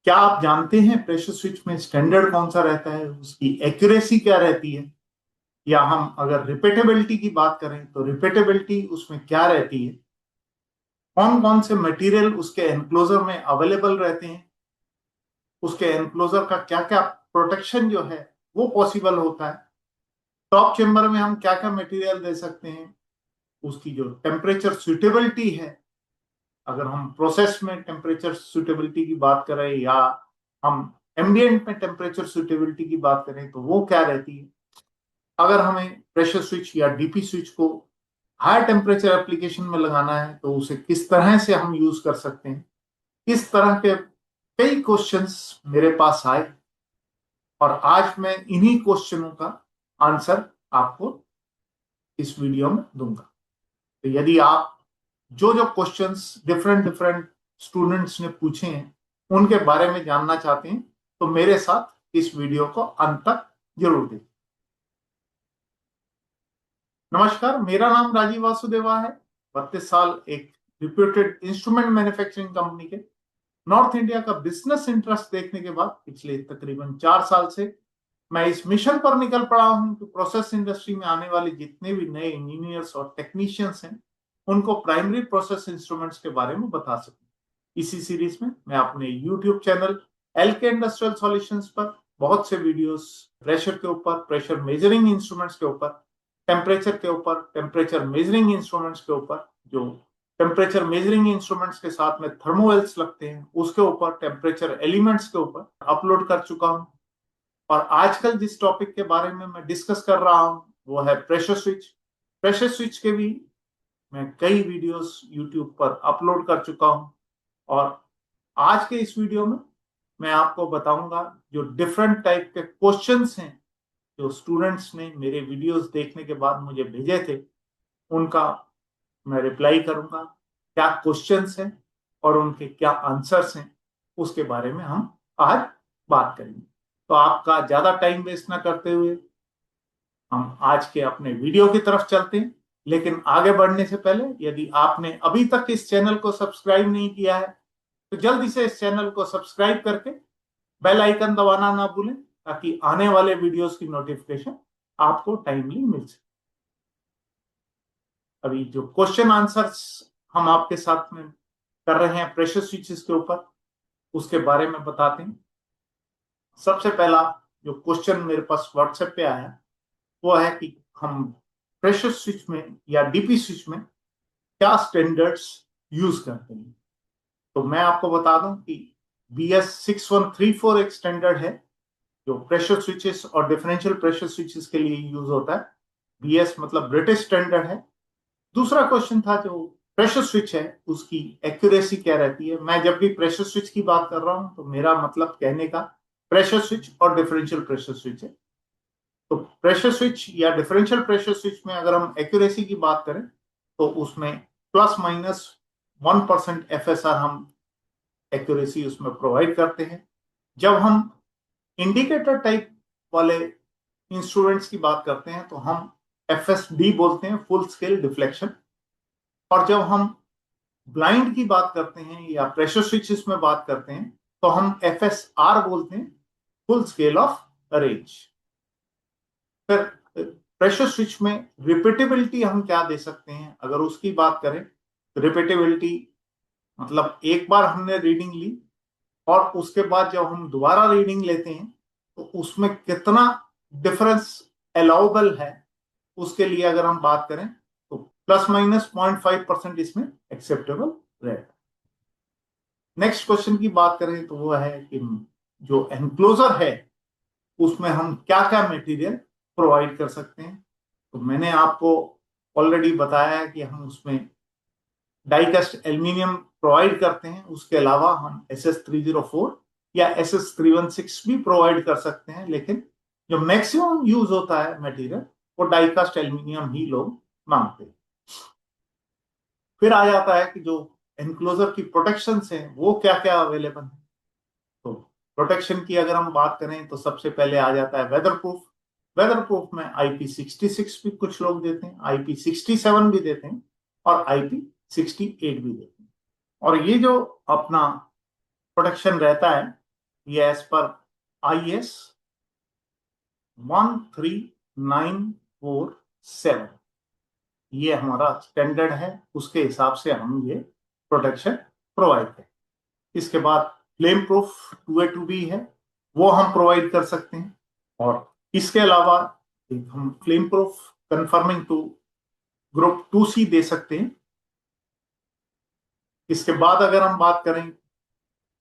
क्या आप जानते हैं प्रेशर स्विच में स्टैंडर्ड कौन सा रहता है, उसकी एक्यूरेसी क्या रहती है? या हम अगर रिपीटेबिलिटी की बात करें तो रिपीटेबिलिटी उसमें क्या रहती है? कौन कौन से मटेरियल उसके एनक्लोजर में अवेलेबल रहते हैं? उसके एनक्लोजर का क्या क्या प्रोटेक्शन जो है वो पॉसिबल होता है? टॉप चेम्बर में हम क्या क्या मटेरियल दे सकते हैं? उसकी जो टेम्परेचर सुटेबिलिटी है, अगर हम प्रोसेस में टेम्परेचर सुटेबिलिटी की बात करें या हम एम्बियंट में टेम्परेचर सुटेबिलिटी की बात करें तो वो क्या रहती है? अगर हमें प्रेशर स्विच या डीपी स्विच को हाई टेम्परेचर एप्लीकेशन में लगाना है तो उसे किस तरह से हम यूज कर सकते हैं? इस तरह के कई क्वेश्चंस मेरे पास आए और आज मैं इन्हीं क्वेश्चनों का आंसर आपको इस वीडियो में दूंगा। तो यदि आप जो जो क्वेश्चंस डिफरेंट डिफरेंट स्टूडेंट्स ने पूछे हैं उनके बारे में जानना चाहते हैं तो मेरे साथ इस वीडियो को अंत तक जरूर देखें। नमस्कार, मेरा नाम राजीव वासुदेवा है। 32 साल एक रिप्यूटेड इंस्ट्रूमेंट मैन्युफैक्चरिंग कंपनी के नॉर्थ इंडिया का बिजनेस इंटरेस्ट देखने के बाद पिछले तकरीबन 4 साल से मैं इस मिशन पर निकल पड़ा हूं कि प्रोसेस इंडस्ट्री में आने वाले जितने भी नए इंजीनियर्स और टेक्नीशियंस हैं उनको प्राइमरी प्रोसेस इंस्ट्रूमेंट्स के बारे में बता सकूं। इसी सीरीज में मैं अपने YouTube channel LK industrial solutions पर बहुत से वीडियोस प्रेशर के ऊपर, प्रेशर मेजरिंग इंस्ट्रूमेंट्स के ऊपर, टेम्परेचर के ऊपर, टेम्परेचर मेजरिंग इंस्ट्रूमेंट्स के ऊपर, जो टेम्परेचर मेजरिंग इंस्ट्रूमेंट्स के साथ में थर्मोवेल्स लगते हैं उसके ऊपर, टेम्परेचर एलिमेंट्स के ऊपर अपलोड कर चुका हूं। और आजकल जिस टॉपिक के बारे में मैं डिस्कस कर रहा हूं वो है प्रेशर स्विच। प्रेशर स्विच के भी मैं कई वीडियोस यूट्यूब पर अपलोड कर चुका हूं और आज के इस वीडियो में मैं आपको बताऊंगा जो डिफरेंट टाइप के क्वेश्चंस हैं जो स्टूडेंट्स ने मेरे वीडियोस देखने के बाद मुझे भेजे थे, उनका मैं रिप्लाई करूंगा। क्या क्वेश्चंस हैं और उनके क्या आंसर्स हैं उसके बारे में हम आज बात करेंगे। तो आपका ज्यादा टाइम वेस्ट ना करते हुए हम आज के अपने वीडियो की तरफ चलते हैं। लेकिन आगे बढ़ने से पहले यदि आपने अभी तक इस चैनल को सब्सक्राइब नहीं किया है तो जल्दी से इस चैनल को सब्सक्राइब करके बेल आइकन दबाना ना भूलें ताकि आने वाले वीडियोस की नोटिफिकेशन आपको टाइमली मिल सके। अभी जो क्वेश्चन आंसर्स हम आपके साथ में कर रहे हैं प्रेशर स्विचेस के ऊपर उसके बारे में बताते हैं। सबसे पहला जो क्वेश्चन मेरे पास व्हाट्सएप पे आया वो है कि हम प्रेशर स्विच में या डीपी स्विच में क्या स्टैंडर्ड्स यूज करते हैं। तो मैं आपको बता दूं कि BS6134 एक स्टैंडर्ड है जो प्रेशर स्विचेस और डिफरेंशियल प्रेशर स्विचेस के लिए यूज होता है। बीएस मतलब ब्रिटिश स्टैंडर्ड है। दूसरा क्वेश्चन था जो प्रेशर स्विच है उसकी एक्यूरेसी क्या रहती है। मैं जब भी प्रेशर स्विच की बात कर रहा हूं तो मेरा मतलब कहने का प्रेशर स्विच और डिफरेंशियल प्रेशर स्विच है। तो प्रेशर स्विच या डिफरेंशियल प्रेशर स्विच में अगर हम एक्यूरेसी की बात करें तो उसमें ±1% FSR हम एक्यूरेसी उसमें प्रोवाइड करते हैं। जब हम इंडिकेटर टाइप वाले इंस्ट्रूमेंट्स की बात करते हैं तो हम FSD बोलते हैं, फुल स्केल डिफ्लेक्शन। और जब हम ब्लाइंड की बात करते हैं या प्रेशर स्विचेस में बात करते हैं तो हम FSR बोलते हैं, फुल स्केल ऑफ रेंज। फिर प्रेशर स्विच में रिपीटेबिलिटी हम क्या दे सकते हैं अगर उसकी बात करें तो रिपीटेबिलिटी मतलब एक बार हमने रीडिंग ली और उसके बाद जब हम दोबारा रीडिंग लेते हैं तो उसमें कितना डिफरेंस अलाउबल है उसके लिए अगर हम बात करें तो ±0.5% इसमें एक्सेप्टेबल रहेगा। नेक्स्ट क्वेश्चन की बात करें तो वो है कि जो एनक्लोजर है उसमें हम क्या क्या मटेरियल प्रोवाइड कर सकते हैं। तो मैंने आपको ऑलरेडी बताया है कि हम उसमें डाइकास्ट एल्यूमिनियम प्रोवाइड करते हैं। उसके अलावा हम SS304 या SS316 भी प्रोवाइड कर सकते हैं, लेकिन जो मैक्सिमम यूज होता है मटेरियल वो डाइकास्ट एल्यूमिनियम ही लोग मांगते हैं। फिर आ जाता है कि जो एनक्लोजर की प्रोटेक्शन है वो क्या क्या अवेलेबल है। तो प्रोटेक्शन की अगर हम बात करें तो सबसे पहले आ जाता है वेदर प्रूफ। वेदर प्रूफ में IP66 भी कुछ लोग देते हैं, IP67 भी देते हैं और IP68 भी देते हैं। और ये जो अपना प्रोटेक्शन रहता है ये एज पर IS 13947 ये हमारा स्टैंडर्ड है, उसके हिसाब से हम ये प्रोटेक्शन प्रोवाइड करें। इसके बाद फ्लेम प्रूफ 2A 2B है, वो हम प्रोवाइड कर सकते हैं। और इसके अलावा हम flame proof conforming to group 2C दे सकते हैं। इसके बाद अगर हम बात करें,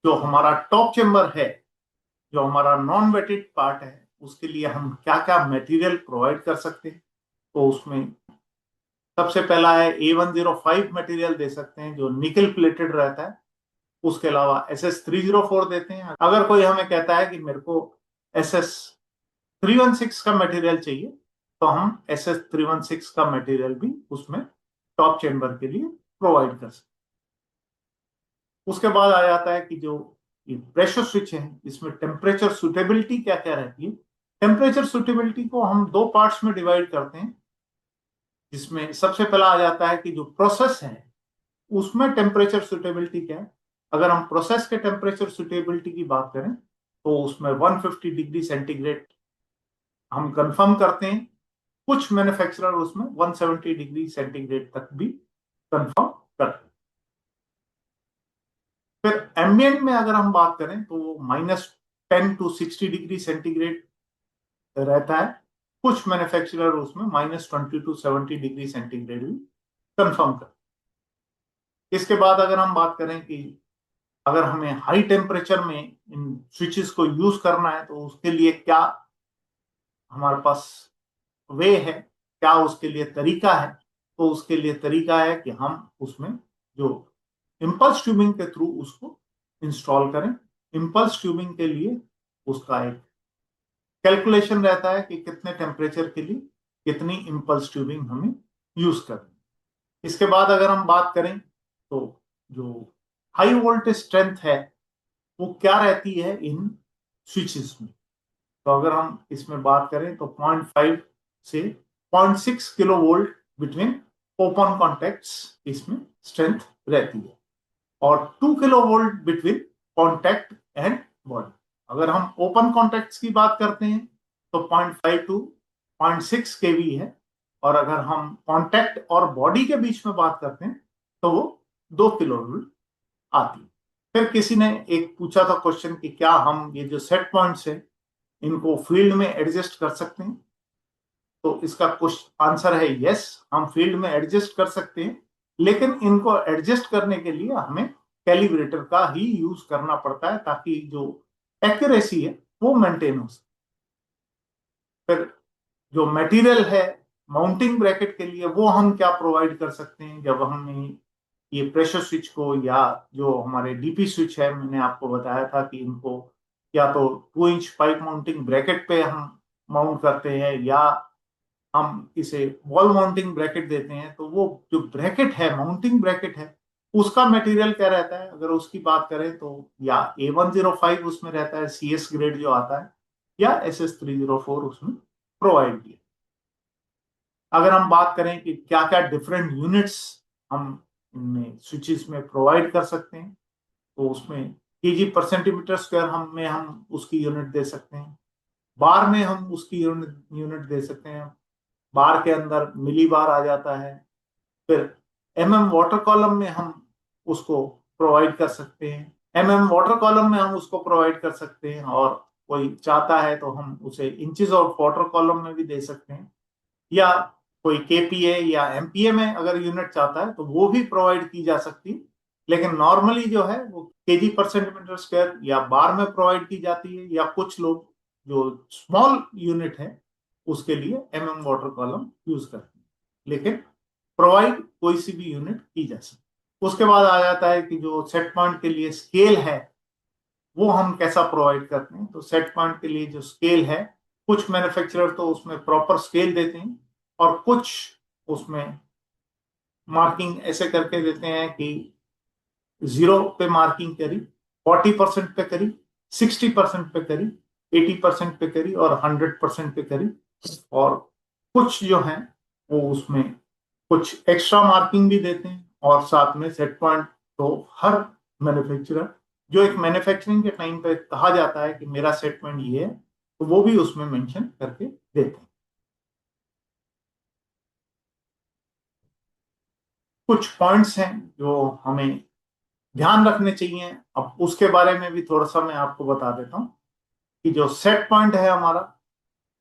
जो हमारा टॉप चेम्बर है, जो हमारा नॉन वेटेड पार्ट है, उसके लिए हम क्या क्या मटेरियल प्रोवाइड कर सकते हैं। तो उसमें सबसे पहला है A105 मटेरियल दे सकते हैं, जो निकल प्लेटेड रहता है। उसके अलावा SS304 देते हैं। अगर कोई हमें कहता है कि मेरे को SS316 का मटेरियल चाहिए, तो हम SS316 का मटेरियल भी उसमें टॉप चेम्बर के लिए प्रोवाइड कर सकते हैं। उसके बाद आ जाता है कि जो ये प्रेशर स्विच है, इसमें टेम्परेचर सुटेबिलिटी क्या क्या रहती है। टेम्परेचर सुटेबिलिटी को हम दो पार्ट्स में डिवाइड करते हैं, जिसमें सबसे पहला आ जाता है कि जो प्रोसेस है उसमें टेम्परेचर सुटेबिलिटी क्या है। अगर हम प्रोसेस के टेम्परेचर सुटेबिलिटी की बात करें, तो उसमें 150 डिग्री सेंटीग्रेड हम कंफर्म करते हैं। कुछ मैन्युफैक्चरर उसमें 170 डिग्री सेंटीग्रेड तक भी कंफर्म करते हैं। फिर एम्बिएंट में अगर हम बात करें, तो वो -10 to 60 डिग्री सेंटीग्रेड रहता है। कुछ मैन्युफैक्चरर उसमें -20 to 70 डिग्री सेंटीग्रेड भी कंफर्म करते हैं। इसके बाद अगर हम बात करें कि अगर हमें हाई टेम्परेचर में इन स्विचेस को यूज करना है, तो उसके लिए क्या हमारे पास वे है, क्या उसके लिए तरीका है। तो उसके लिए तरीका है कि हम उसमें जो इम्पल्स ट्यूबिंग के थ्रू उसको इंस्टॉल करें। इम्पल्स ट्यूबिंग के लिए उसका एक कैलकुलेशन रहता है कि कितने टेम्परेचर के लिए कितनी इम्पल्स ट्यूबिंग हमें यूज करनी। इसके बाद अगर हम बात करें, तो जो हाई वोल्टेज स्ट्रेंथ है वो क्या रहती है इन स्विचेस में। तो अगर हम इसमें बात करें, तो 0.5 से 0.6 kilo volt between open contacts इसमें स्ट्रेंथ रहती है, और 2 kilo volt between contact and body. अगर हम ओपन कॉन्टेक्ट्स की बात करते हैं, तो 0.5 टू 0.6 केवी है, और अगर हम कॉन्टेक्ट और बॉडी के बीच में बात करते हैं, तो वो 2 किलो वोल्ट आती है। फिर किसी ने एक पूछा था क्वेश्चन कि क्या हम ये जो सेट पॉइंट्स है इनको फील्ड में एडजस्ट कर सकते हैं। तो इसका कुछ आंसर है यस, हम फील्ड में एडजस्ट कर सकते हैं, लेकिन इनको एडजस्ट करने के लिए हमें कैलिब्रेटर का ही यूज करना पड़ता है, ताकि जो एक्यूरेसी है वो मेंटेन हो सके। फिर जो मटेरियल है माउंटिंग ब्रैकेट के लिए, वो हम क्या प्रोवाइड कर सकते हैं। जब हमें ये प्रेशर स्विच को, या जो हमारे DP स्विच है, मैंने आपको बताया था कि इनको या तो 2 इंच पाइप माउंटिंग ब्रैकेट पे हम माउंट करते हैं, या हम इसे वॉल माउंटिंग ब्रैकेट देते हैं। तो वो जो ब्रैकेट है, माउंटिंग ब्रैकेट है, उसका मटेरियल क्या रहता है। अगर उसकी बात करें, तो या A105 उसमें रहता है, CS ग्रेड जो आता है, या SS304 उसमें प्रोवाइड किया। अगर हम बात करें कि क्या क्या डिफरेंट यूनिट्स हम इनमें स्विचेस में प्रोवाइड कर सकते हैं, तो उसमें केजी पर सेंटीमीटर स्क्वायर हम उसकी यूनिट दे सकते हैं। बार में हम उसकी यूनिट दे सकते हैं। बार के अंदर मिली बार आ जाता है। फिर वाटर कॉलम में हम उसको प्रोवाइड कर सकते हैं। वाटर कॉलम में हम उसको प्रोवाइड कर सकते हैं, और कोई चाहता है तो हम उसे इंचेस ऑफ वाटर कॉलम में भी दे सकते हैं, या कोई KPA या MPA में अगर यूनिट चाहता है तो वो भी प्रोवाइड की जा सकती है। लेकिन नॉर्मली जो है वो केजी पर सेंटीमीटर स्क्वायर या बार में प्रोवाइड की जाती है, या कुछ लोग जो स्मॉल यूनिट है उसके लिए वाटर कॉलम यूज करते हैं। लेकिन प्रोवाइड कोई सी भी यूनिट की जा सकती है। उसके बाद आ जाता है कि जो सेट पॉइंट के लिए स्केल है, वो हम कैसा प्रोवाइड करते हैं। तो सेट पॉइंट के लिए जो स्केल है, कुछ मैन्युफैक्चरर तो उसमें प्रॉपर स्केल देते हैं, और कुछ उसमें मार्किंग ऐसे करके देते हैं कि 0 पे मार्किंग करी, 40% पे करी, 60% पे करी, 80% पे करी, और 100% पे करी। और कुछ जो है वो उसमें कुछ एक्स्ट्रा मार्किंग भी देते हैं, और साथ में सेट पॉइंट तो हर मैन्युफैक्चरर जो एक मैन्युफैक्चरिंग के टाइम पे कहा जाता है कि मेरा सेट पॉइंट ये है, तो वो भी उसमें मेंशन करके देते हैं। कुछ पॉइंट्स हैं जो हमें ध्यान रखने चाहिए, अब उसके बारे में भी थोड़ा सा मैं आपको बता देता हूँ कि जो सेट पॉइंट है हमारा,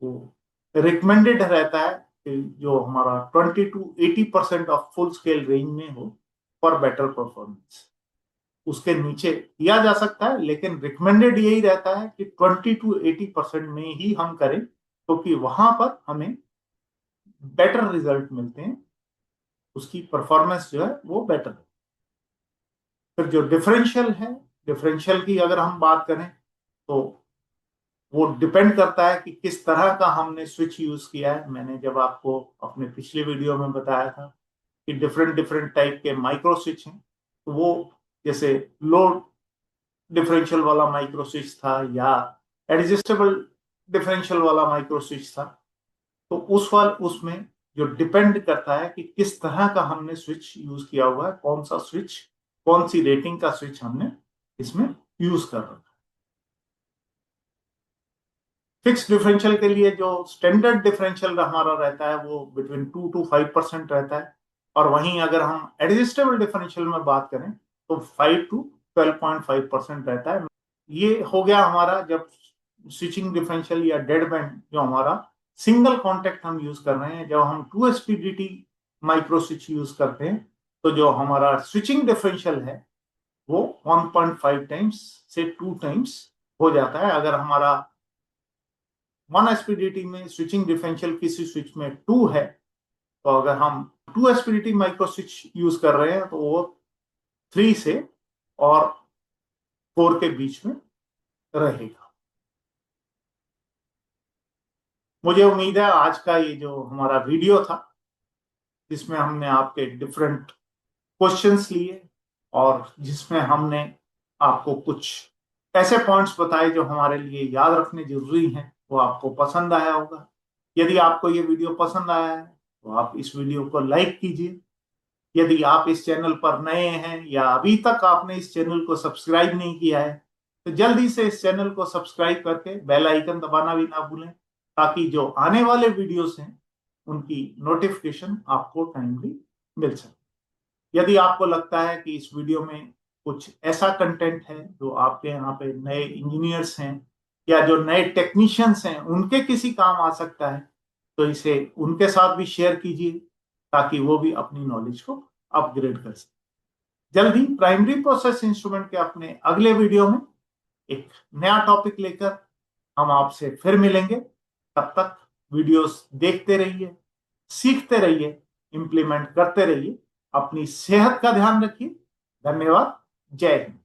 वो रिकमेंडेड रहता है कि जो हमारा 20 to 80% of full scale range में हो फॉर बेटर परफॉर्मेंस। उसके नीचे किया जा सकता है, लेकिन रिकमेंडेड यही रहता है कि 20 to 80% में ही हम करें, क्योंकि वहां पर हमें बेटर रिजल्ट मिलते हैं, उसकी परफॉर्मेंस जो है वो बेटर है। फिर जो डिफरेंशियल है, डिफरेंशियल की अगर हम बात करें तो वो डिपेंड करता है कि किस तरह का हमने स्विच यूज किया है। मैंने जब आपको अपने पिछले वीडियो में बताया था कि डिफरेंट डिफरेंट टाइप के माइक्रो स्विच हैं, तो वो जैसे लो डिफरेंशियल वाला माइक्रो स्विच था या एडजस्टेबल डिफरेंशियल वाला माइक्रो स्विच था, तो उसमें जो डिपेंड करता है कि किस तरह का हमने स्विच यूज किया हुआ है, कौन सा स्विच, कौन सी रेटिंग का स्विच हमने इसमें यूज कर रखा है। फिक्स डिफरेंशियल के लिए जो स्टैंडर्ड डिफरेंशियल हमारा रहता है वो बिटवीन 2 to 5% रहता है, और वहीं अगर हम एडजस्टेबल डिफरेंशियल में बात करें तो 5 to 12.5% रहता है। ये हो गया हमारा जब स्विचिंग डिफरेंशियल या डेड बैंड जो हमारा सिंगल कॉन्टेक्ट हम यूज कर रहे हैं। जब हम 2 SPDT माइक्रो स्विच यूज करते हैं तो जो हमारा स्विचिंग डिफरेंशियल है वो 1.5 टाइम्स से 2 टाइम्स हो जाता है। अगर हमारा 1 SPDT में स्विचिंग डिफरेंशियल किसी स्विच में 2 है, तो अगर हम 2 SPDT माइक्रो स्विच यूज कर रहे हैं तो वो 3 से और 4 के बीच में रहेगा। मुझे उम्मीद है आज का ये जो हमारा वीडियो था, जिसमें हमने आपके डिफरेंट क्वेश्चंस लिए और जिसमें हमने आपको कुछ ऐसे पॉइंट्स बताए जो हमारे लिए याद रखने जरूरी हैं, वो आपको पसंद आया होगा। यदि आपको ये वीडियो पसंद आया है तो आप इस वीडियो को लाइक कीजिए। यदि आप इस चैनल पर नए हैं या अभी तक आपने इस चैनल को सब्सक्राइब नहीं किया है, तो जल्दी से इस चैनल को सब्सक्राइब करके बेल आइकन दबाना भी ना भूलें, ताकि जो आने वाले वीडियोस हैं उनकी नोटिफिकेशन आपको टाइमली मिल सके। यदि आपको लगता है कि इस वीडियो में कुछ ऐसा कंटेंट है जो आपके यहाँ पे नए इंजीनियर्स हैं या जो नए टेक्नीशियंस हैं उनके किसी काम आ सकता है, तो इसे उनके साथ भी शेयर कीजिए, ताकि वो भी अपनी नॉलेज को अपग्रेड कर सके। जल्दी प्राइमरी प्रोसेस इंस्ट्रूमेंट के अपने अगले वीडियो में एक नया टॉपिक लेकर हम आपसे फिर मिलेंगे। तब तक वीडियोस देखते रहिए, सीखते रहिए, इंप्लीमेंट करते रहिए। अपनी सेहत का ध्यान रखिए। धन्यवाद। जय हिंद।